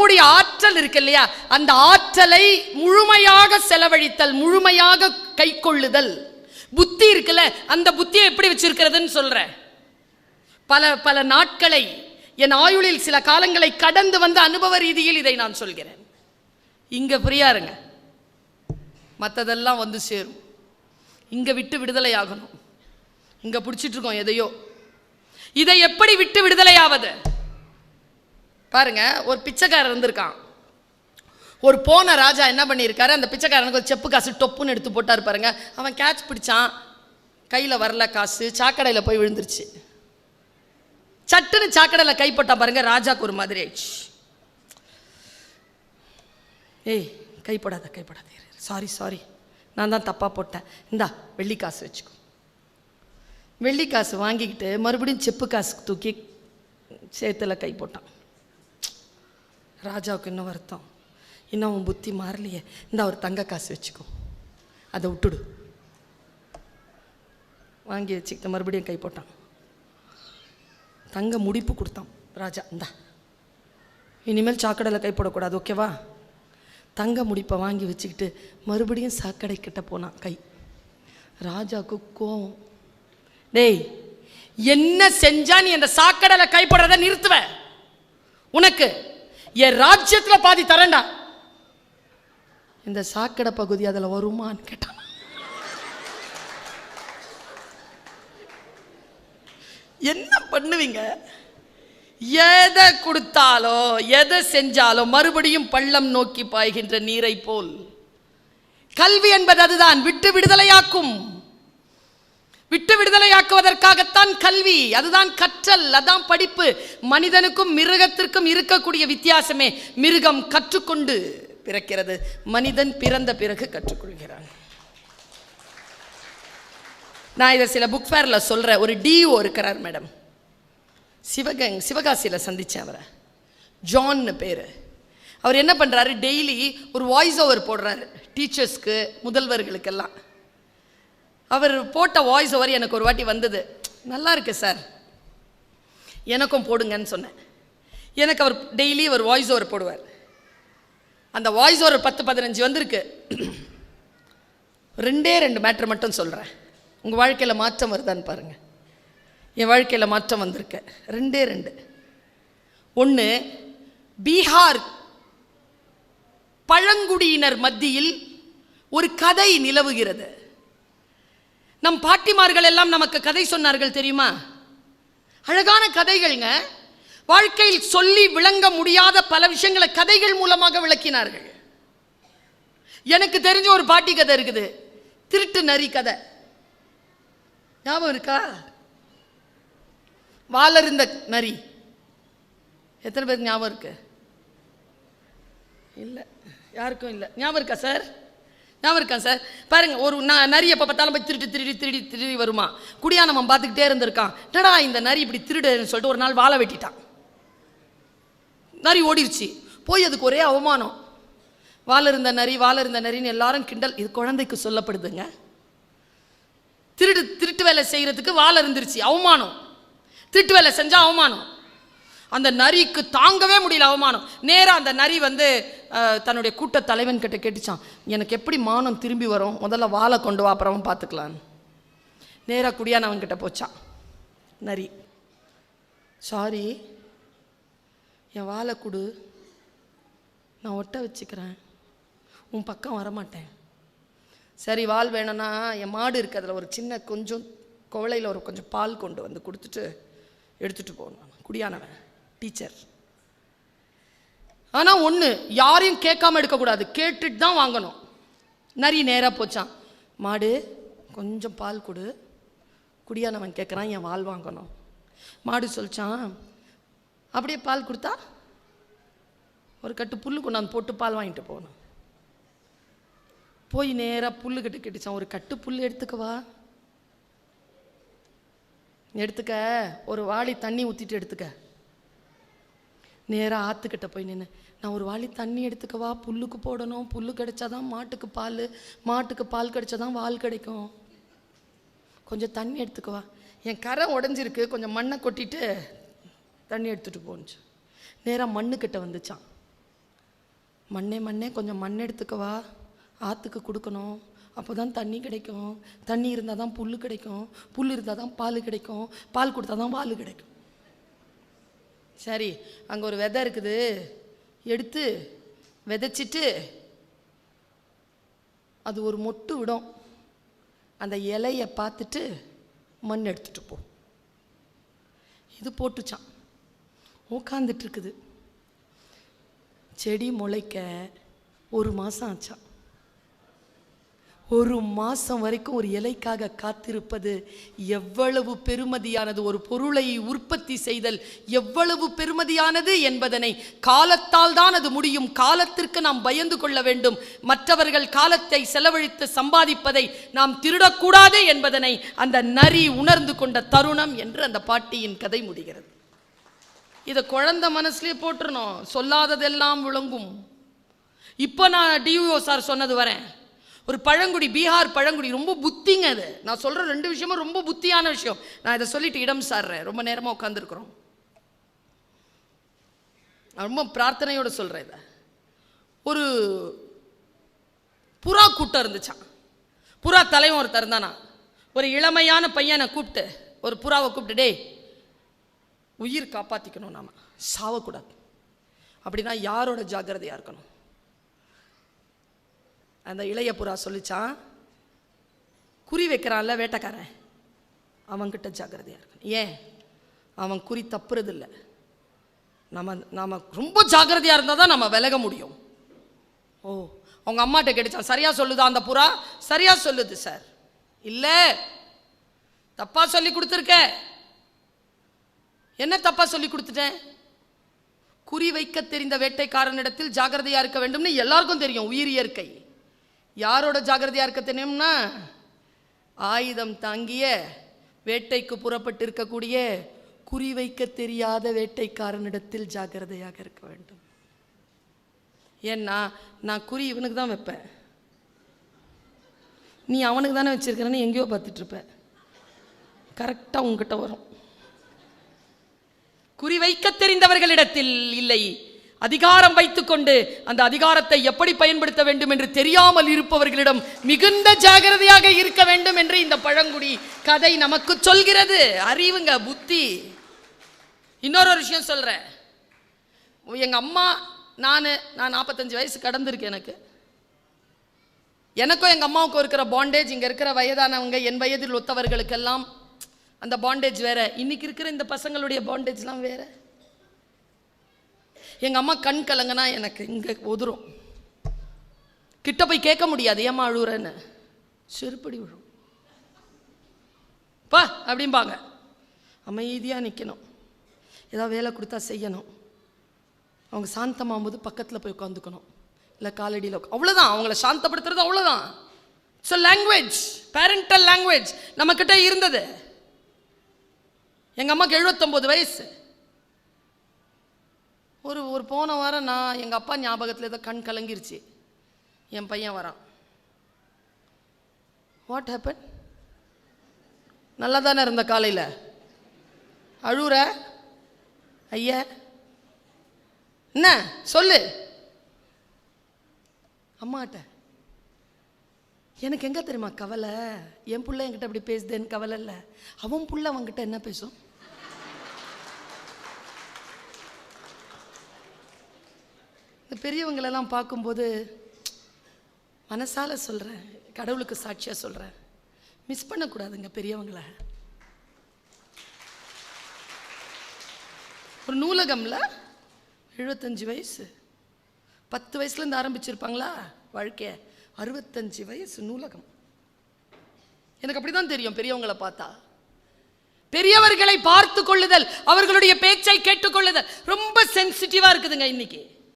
நம்முடைய ஆற்றல் இருக்கு இல்லையா, அந்த ஆற்றலை முழுமையாக செலவழித்தல், முழுமையாக கை கொள்ளுதல். புத்தி இருக்குல்ல, அந்த புத்தியை எப்படி வச்சிருக்கிறதுன்னு சொல்றேன். பல பல நாட்களை, என் ஆயுளில் சில காலங்களை கடந்து வந்த அனுபவ ரீதியில் இதை நான் சொல்கிறேன். இங்க ஃப்ரீயா இருங்க, மற்றதெல்லாம் வந்து சேரும். இங்க விட்டு விடுதலை ஆகணும். இங்க பிடிச்சிட்டு இருக்கோம் எதையோ. இதை எப்படி விட்டு விடுதலையாவது பாருங்க. ஒரு பிச்சைக்காரர் இருந்திருக்கான். ஒரு போன ராஜா என்ன பண்ணியிருக்காரு, அந்த பிச்சைக்காரனுக்கு ஒரு செப்பு காசு டொப்புன்னு எடுத்து போட்டார் பாருங்க. அவன் கேட்ச் பிடிச்சான், கையில் வரல காசு, சாக்கடையில் போய் விழுந்துருச்சு. சட்டுன்னு சாக்கடையில் கை போட்டான் பாருங்க, ராஜாக்கு ஒரு மாதிரி ஆயிடுச்சு. ஏய் கை போடாத, கை போடாத, சாரி சாரி, நான் தான் தப்பாக போட்டேன், இந்தா வெள்ளி காசு வச்சுக்கோ. வெள்ளி காசு வாங்கிக்கிட்டு மறுபடியும் செப்பு காசு தூக்கி சேத்துல கை போட்டான். ராஜாவுக்கு இன்னும் வருத்தம், இன்னும் அவன் புத்தி மாறலையே, இந்த ஒரு தங்க காசு வச்சுக்கோ, அதை விட்டுடு. வாங்கி வச்சுக்கிட்ட மறுபடியும் கை போட்டான். தங்க முடிப்பு கொடுத்தான் ராஜா, இந்தா இனிமேல் சாக்கடையில் கை போடக்கூடாது, ஓகேவா? தங்க முடிப்பை வாங்கி வச்சுக்கிட்டு மறுபடியும் சாக்கடை கிட்ட போனான் கை. ராஜாவுக்கு கோவம், டேய் என்ன செஞ்சா நீ அந்த சாக்கடையில் கை போடுறத நிறுத்துவ? உனக்கு என் ராஜ்யத்துல பாதி தரண்டா. இந்த சாக்கடை பகுதி அதில் வருமான்னு கேட்டான். என்ன பண்ணுவீங்க? எதை கொடுத்தாலோ எதை செஞ்சாலோ மறுபடியும் பள்ளம் நோக்கி பாய்கின்ற நீரை போல். கல்வி என்பது அதுதான், விட்டு விடுதலையாக்கும். விட்டு விடுதலையாக்குவதற்காகத்தான் கல்வி, அதுதான் கற்றல், அதான் படிப்பு. மனிதனுக்கும் மிருகத்திற்கும் இருக்கக்கூடிய வித்தியாசமே, மிருகம் கற்றுக்கொண்டு பிறக்கிறது, மனிதன் பிறந்த பிறகு கற்றுக்கொள்கிறான். நான் இதை சில புக் ஃபேரில் சொல்கிறேன். ஒரு டிஓ இருக்கிறார் மேடம், சிவகாசியில் சந்தித்தேன் அவரை, ஜான்னு பேர். அவர் என்ன பண்ணுறாரு, டெய்லி ஒரு வாய்ஸ் ஓவர் போடுறாரு டீச்சர்ஸ்க்கு, முதல்வர்களுக்கெல்லாம். அவர் போட்ட வாய்ஸ் ஓவர் எனக்கு ஒரு வாட்டி வந்தது, நல்லா இருக்கு சார், எனக்கும் போடுங்கன்னு சொன்னேன். எனக்கு அவர் டெய்லி ஒரு வாய்ஸ் ஓவர் போடுவார். அந்த வாய்ஸ் ஓவர் 10-15 வந்திருக்கு. 2 மேட்ரு மட்டும் சொல்கிறேன், உங்கள் வாழ்க்கையில் மாற்றம் வருதான்னு பாருங்கள். என் வாழ்க்கையில் மாற்றம் வந்திருக்கு. 2. ஒன்று, பீகார் பழங்குடியினர் மத்தியில் ஒரு கதை நிலவுகிறது. நம் பாட்டிமார்கள் எல்லாம் நமக்கு கதை சொன்னார்கள் தெரியுமா? அழகான கதைகள்ங்க. வாழ்க்கையில் சொல்லி விளங்க முடியாத பல விஷயங்களை கதைகள் மூலமாக விளக்கினார்கள். எனக்கு தெரிஞ்ச ஒரு பாட்டி கதை இருக்குது, திருட்டு நரி கதை. ஞாபகம் இருக்கா? வாளருந்த நரி. எத்தனை பேருக்கு ஞாபகம் இருக்கு? இல்லை, யாருக்கும் இல்லை. ஞாபகம் இருக்கா சார்? ஞாபகம் இருக்கா சார்? பாருங்க, ஒரு நரி எப்போ பார்த்தாலும் போய் திருடி வருமா. குடியானவன் பார்த்துக்கிட்டே இருந்திருக்கான். என்னடா இந்த நரி இப்படி திருடுன்னு சொல்லிட்டு ஒரு நாள் வாழை வெட்டிட்டான். நரி ஓடிருச்சு. போய் அதுக்கு ஒரே அவமானம். வாளருந்த நரின்னு எல்லாரும் கிண்டல். இது குழந்தைக்கு சொல்லப்படுதுங்க. திருட்டு வேலை செய்யறதுக்கு வாழை இருந்துருச்சு, அவமானம். திருட்டு வேலை செஞ்சா அவமானம். அந்த நரிக்கு தாங்கவே முடியல அவமானம். நேராக அந்த நரி தன்னுடைய கூட்ட தலைவன் கிட்ட கேட்டுச்சான், எனக்கு எப்படி மானம் திரும்பி வரும், முதல்ல வாழை கொண்டு வா, அப்புறம் பார்த்துக்கலான்னு. நேராக குடியானவன் கிட்ட போச்சான் நரி. சாரி, என் வாழை கொடு, நான் ஒட்ட வச்சுக்கிறேன், உன் பக்கம் வரமாட்டேன். சரி, வால் வேணும்னா என் மாடு இருக்குது, அதில் ஒரு சின்ன கொஞ்சம் குவளையில் ஒரு கொஞ்சம் பால் கொண்டு வந்து கொடுத்துட்டு எடுத்துகிட்டு போகணும். குடியானவன் டீச்சர். ஆனால் ஒன்று, யாரையும் கேட்காம எடுக்கக்கூடாது, கேட்டுட்டு தான் வாங்கணும். நரி நேராக போச்சான், மாடு கொஞ்சம் பால் கொடு. குடியானவன் கேட்குறான், என் வால் வாங்கணும். மாடு சொல்லிச்சான், அப்படியே பால் கொடுத்தா ஒரு கட்டு புல் கொண்டாந்து போட்டு பால் வாங்கிட்டு போகணும். போய் நேராக புல்லுக்கிட்ட கேட்டுச்சான், ஒரு கட்டு புல் எடுத்துக்கவா? எடுத்துக்க, ஒரு வாளி தண்ணி ஊற்றிட்டு எடுத்துக்க. நேராக ஆற்றுக்கிட்ட போய் நின்று, நான் ஒரு வாளி தண்ணி எடுத்துக்கவா, புல்லுக்கு போடணும், புல்லு கிடைச்சாதான் மாட்டுக்கு பால், மாட்டுக்கு பால் கிடைச்சாதான் வால் கிடைக்கும், கொஞ்சம் தண்ணி எடுத்துக்கவா. என் கரை உடஞ்சிருக்கு, கொஞ்சம் மண்ணை கொட்டிட்டு தண்ணி எடுத்துகிட்டு போனுச்சு. நேராக மண்ணுக்கிட்ட வந்துச்சான். மண்ணே கொஞ்சம் மண் எடுத்துக்கவா, ஆற்றுக்கு கொடுக்கணும், அப்போ தான் தண்ணி கிடைக்கும், தண்ணி இருந்தால் தான் புல் கிடைக்கும், புல் இருந்தால் தான் பால் கிடைக்கும், பால் கொடுத்தா தான் பால் கிடைக்கும். சரி, அங்கே ஒரு விதை இருக்குது, எடுத்து விதைச்சிட்டு அது ஒரு மொட்டு விடும், அந்த இலையை பார்த்துட்டு மண் எடுத்துகிட்டு போ. இது போட்டுச்சான், உட்காந்துட்டு இருக்குது. செடி முளைக்க 1 மாதம் ஆச்சான். 1 மாதம் வரைக்கும் ஒரு இலைக்காக காத்திருப்பது எவ்வளவு பெருமதியானது, ஒரு பொருளை உற்பத்தி செய்தல் எவ்வளவு பெருமதியானது என்பதனை காலத்தால் தான் அது முடியும். காலத்திற்கு நாம் பயந்து கொள்ள வேண்டும். மற்றவர்கள் காலத்தை செலவழித்து சம்பாதிப்பதை நாம் திருடக்கூடாது என்பதனை அந்த நரி உணர்ந்து கொண்ட தருணம் என்று அந்த பாட்டியின் கதை முடிகிறது. இதை குழந்தை மனசுலேயே போட்டுருணும், சொல்லாததெல்லாம் விளங்கும். இப்போ நான் டியூஓ சார் சொன்னது வரேன். ஒரு பழங்குடி, பீகார் பழங்குடி, ரொம்ப புத்திங்க. அது நான் சொல்கிற 2 விஷயமும் ரொம்ப புத்தியான விஷயம். நான் இதை சொல்லிட்டு இடம் சாடுறேன், ரொம்ப நேரமாக உட்காந்துருக்குறோம். நான் ரொம்ப பிரார்த்தனையோடு சொல்கிறேன் இதை. ஒரு புறா கூட்டம் இருந்துச்சான். புறா தலைவன் ஒருத்தர் இருந்தானா. ஒரு இளமையான பையனை கூப்பிட்டு, ஒரு புறாவை கூப்பிட்டு, டே உயிர் காப்பாற்றிக்கணும், நாம் சாவக்கூடாது, அப்படின்னா யாரோட ஜாக்கிரதையாக இருக்கணும்? அந்த இளைய புறா சொல்லிச்சான், குறி வைக்கிறான்ல வேட்டைக்காரன், அவன்கிட்ட ஜாக்கிரதையாக இருக்கணும். ஏன்? அவன் குறி தப்புறது இல்லை. நாம் ரொம்ப ஜாக்கிரதையாக இருந்தால் தான் நம்ம விலக முடியும். ஓ, அவங்க அம்மாட்ட கேட்டுச்சான், சரியா சொல்லுதா அந்த புறா? சரியா சொல்லுது சார். இல்லை, தப்பா சொல்லி கொடுத்துருக்க. என்ன தப்பா சொல்லி கொடுத்துட்டேன்? குறி வைக்க தெரிந்த வேட்டைக்காரனிடத்தில் ஜாக்கிரதையா இருக்க வேண்டும்னு எல்லாருக்கும் தெரியும். உயிர் இயற்கை. யாரோட ஜாக்கிரதையா இருக்க தெரியும்னா, ஆயுதம் தாங்கிய வேட்டைக்கு புறப்பட்டு இருக்கக்கூடிய குறி வைக்க தெரியாத வேட்டைக்காரனிடத்தில் ஜாக்கிரதையாக இருக்க வேண்டும். ஏன்னா நான் குறி இவனுக்கு தான் வைப்பேன், நீ அவனுக்கு தானே வச்சிருக்கிறன்னு எங்கேயோ பார்த்துட்டு இருப்ப, கரெக்டாக உங்ககிட்ட வரும். குறி வைக்க தெரிந்தவர்களிடத்தில் இல்லை, அதிகாரம் வைத்துக்கொண்டு அந்த அதிகாரத்தை எப்படி பயன்படுத்த வேண்டும் என்று தெரியாமல் இருப்பவர்களிடம் மிகுந்த ஜாகிரதையாக இருக்க வேண்டும் என்று இந்த பழங்குடி கதை நமக்கு சொல்கிறது. அறிவுங்க, புத்தி. இன்னொரு விஷயம் சொல்றேன். எங்க அம்மா, நான் 45 வயசு கடந்திருக்கு. எனக்கும் எங்க அம்மாவுக்கும் இருக்கிற பாண்டேஜ், இங்க இருக்கிற வயதானவங்க என் வயதில் ஒத்தவர்களுக்கெல்லாம் அந்த பாண்டேஜ் வேற. இன்னைக்கு இருக்கிற இந்த பசங்களுடைய பாண்டேஜ்லாம் வேற. எங்க அம்மா கண் கலங்கனா எனக்கு இங்க உதிரும், கிட்ட போய் கேட்க முடியாது, ஏமா அழுறன்னு, செருப்படி விழும். பா அப்படிம்பாங்க. அமைதியாக நிற்கணும், ஏதாவது வேலை கொடுத்தா செய்யணும். அவங்க சாந்தமாகும்போது பக்கத்தில் போய் உட்காந்துக்கணும், இல்லை காலடியில் அவ்வளோதான். அவங்கள சாந்தப்படுத்துறது அவ்வளோதான். ஸோ லாங்குவேஜ், பேரண்டல் லாங்குவேஜ் நம்மக்கிட்ட இருந்தது. எங்கள் அம்மாவுக்கு 79 வயசு. ஒரு போன வாரம் நான் எங்கள் அப்பா ஞாபகத்தில் ஏதோ கண் கலங்கிருச்சு. என் பையன் வரான். What happen? நல்லா தானே இருந்த காலையில், அழுற ஐயா, என்ன சொல்லு அம்மாட்ட. எனக்கு எங்கே தெரியுமா கவலை? என் பிள்ளை என்கிட்ட அப்படி பேசுதேன்னு கவலை இல்லை, அவன் பிள்ளை அவன்கிட்ட என்ன பேசும்? இந்த பெரியவங்களெல்லாம் பார்க்கும்போது மனசால சொல்கிறேன், கடவுளுக்கு சாட்சியாக சொல்கிறேன், மிஸ் பண்ணக்கூடாதுங்க பெரியவங்களை. ஒரு நூலகம்ல 75 வயசு, 10 வயசுலேருந்து ஆரம்பிச்சிருப்பாங்களா வாழ்க்கைய, 65 வயசு நூலகம். எனக்கு அப்படிதான் தெரியும் பெரியவங்களை பார்த்தா. பெரியவர்களை பார்த்து கொள்ளுதல், அவர்களுடைய பேச்சை கேட்டுக்கொள்ளுதல் ரொம்ப சென்சிட்டிவா இருக்குதுங்க இன்னைக்கு.